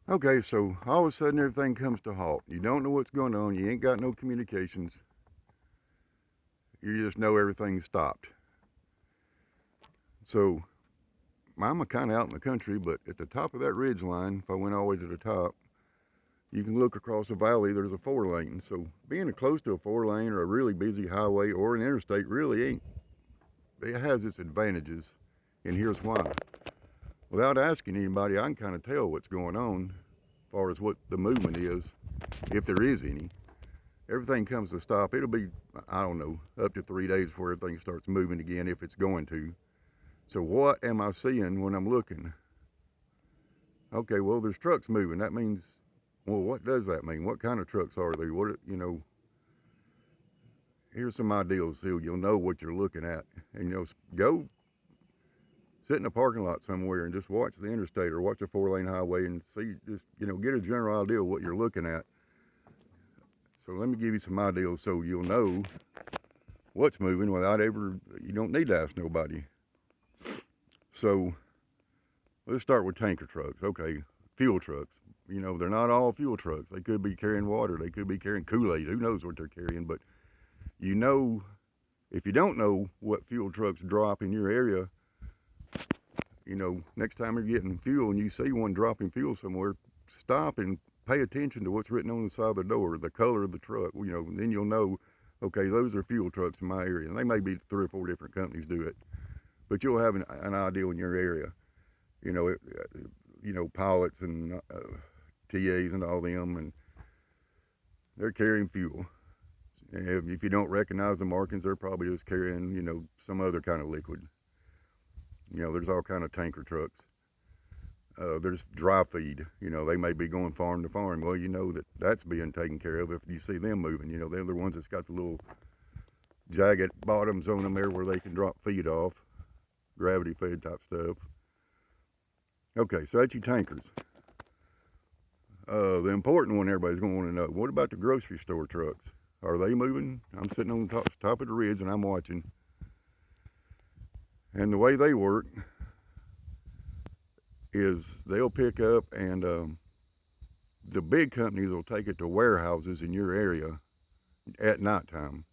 Okay, so all of a sudden everything comes to a halt. You don't know what's going on. You ain't got no communications. You just know everything's stopped. So I'm kind of out in the country, but at the top of that ridge line, if I went all the way to the top, you can look across the valley. There's a 4 lane. So being close to a 4 lane or a really busy highway or an interstate really ain't. It has its advantages, and here's why. Without asking anybody, I can kind of tell what's going on as far as what the movement is, if there is any. Everything comes to a stop. It'll be, I don't know, up to 3 days before everything starts moving again, if it's going to. So what am I seeing when I'm looking? Okay, well, there's trucks moving. That means, well, what does that mean? What kind of trucks are they? Here's some ideals so you'll know what you're looking at. And, go sit in a parking lot somewhere and just watch the interstate or watch a 4 lane highway and see, just, get a general idea of what you're looking at. So let me give you some ideals so you'll know what's moving without you don't need to ask nobody. So let's start with tanker trucks. Okay, fuel trucks. They're not all fuel trucks. They could be carrying water. They could be carrying Kool-Aid. Who knows what they're carrying? But you know, if you don't know what fuel trucks drop in your area, next time you're getting fuel and you see one dropping fuel somewhere, stop and pay attention to what's written on the side of the door, the color of the truck. Then you'll know, okay, those are fuel trucks in my area. And they may be 3 or 4 different companies do it, but you'll have an idea in your area. Pilots and TAs and all them, and they're carrying fuel. If you don't recognize the markings, they're probably just carrying, some other kind of liquid. There's all kind of tanker trucks. There's dry feed. They may be going farm to farm. Well, that's being taken care of if you see them moving. They're the ones that's got the little jagged bottoms on them there where they can drop feed off, gravity fed type stuff. Okay, so that's your tankers. The important one everybody's going to want to know, what about the grocery store trucks? Are they moving? I'm sitting on the top of the ridge and I'm watching. And the way they work is they'll pick up and the big companies will take it to warehouses in your area at nighttime.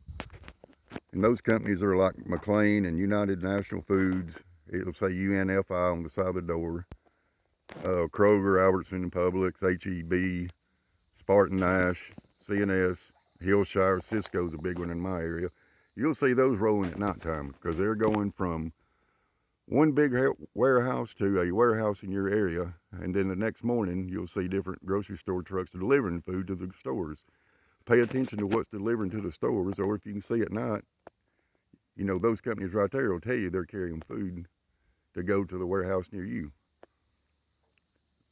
And those companies are like McLean and United National Foods. It'll say UNFI on the side of the door. Kroger, Albertson, Publix, HEB, Spartan Nash, CNS, Hillshire, Cisco's a big one in my area. You'll see those rolling at nighttime because they're going from one big warehouse to a warehouse in your area, and then the next morning you'll see different grocery store trucks delivering food to the stores. Pay attention to what's delivering to the stores, or if you can see at night, those companies right there will tell you they're carrying food to go to the warehouse near you.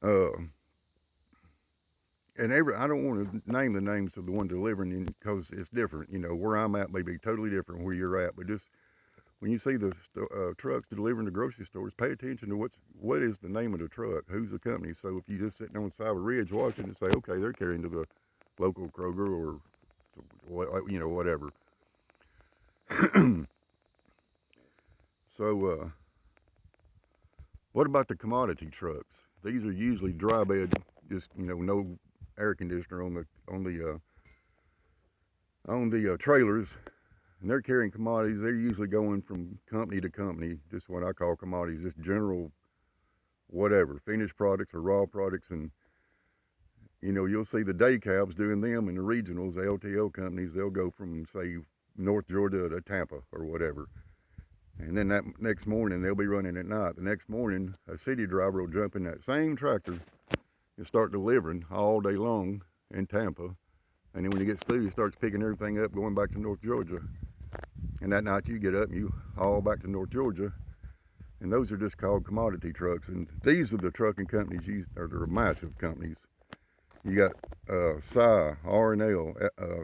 Uh, and I don't want to name the names of the one delivering because it's different. Where I'm at may be totally different where you're at, but just when you see the trucks delivering to grocery stores, pay attention to what is the name of the truck, who's the company. So if you're just sitting on the side of a ridge watching and say, okay, they're carrying to the local Kroger or whatever. So what about the commodity trucks? These are usually dry bed, just no air conditioner on the trailers, and they're carrying commodities. They're usually going from company to company, just what I call commodities, just general whatever, finished products or raw products. And you'll see the day cabs doing them, and the regionals, the LTL companies, they'll go from, say, North Georgia to Tampa or whatever. And then that next morning, they'll be running at night. The next morning, a city driver will jump in that same tractor and start delivering all day long in Tampa. And then when he gets through, he starts picking everything up, going back to North Georgia. And that night you get up and you haul back to North Georgia. And those are just called commodity trucks. And these are the trucking companies, they're massive companies. You got SI, R&L,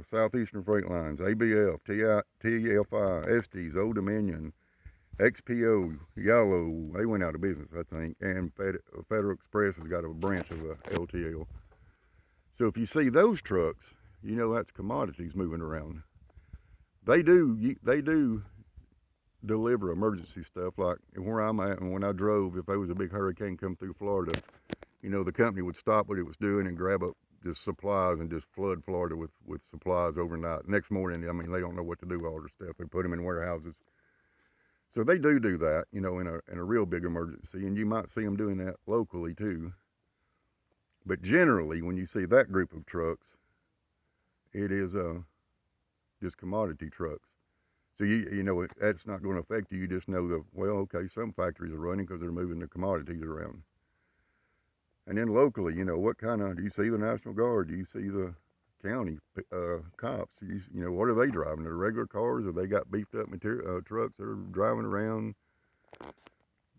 Southeastern Freight Lines, ABF, TFI, Estes, Old Dominion, XPO, Yellow, they went out of business, I think, and Federal Express has got a branch of LTL. So if you see those trucks, that's commodities moving around. They do deliver emergency stuff, like where I'm at, and when I drove, if there was a big hurricane come through Florida, you know, the company would stop what it was doing and grab up just supplies and just flood Florida with supplies overnight. Next morning, I mean, they don't know what to do with all their stuff. They put them in warehouses. So they do that, you know, in a real big emergency, and you might see them doing that locally too. But generally, when you see that group of trucks, it is just commodity trucks. So you know that's not going to affect you. You just know that, well, okay, some factories are running because they're moving the commodities around. And then locally, you know, what kind of, do you see the National Guard? Do you see the county cops? You know, what are they driving? They're regular cars, or they got beefed up material trucks that are driving around?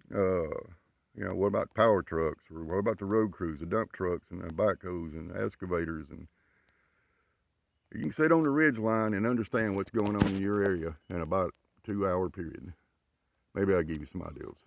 You know, what about power trucks? Or what about the road crews, the dump trucks and the backhoes and the excavators? And you can sit on the ridge line and understand what's going on in your area in about a 2-hour period. Maybe I'll give you some ideas.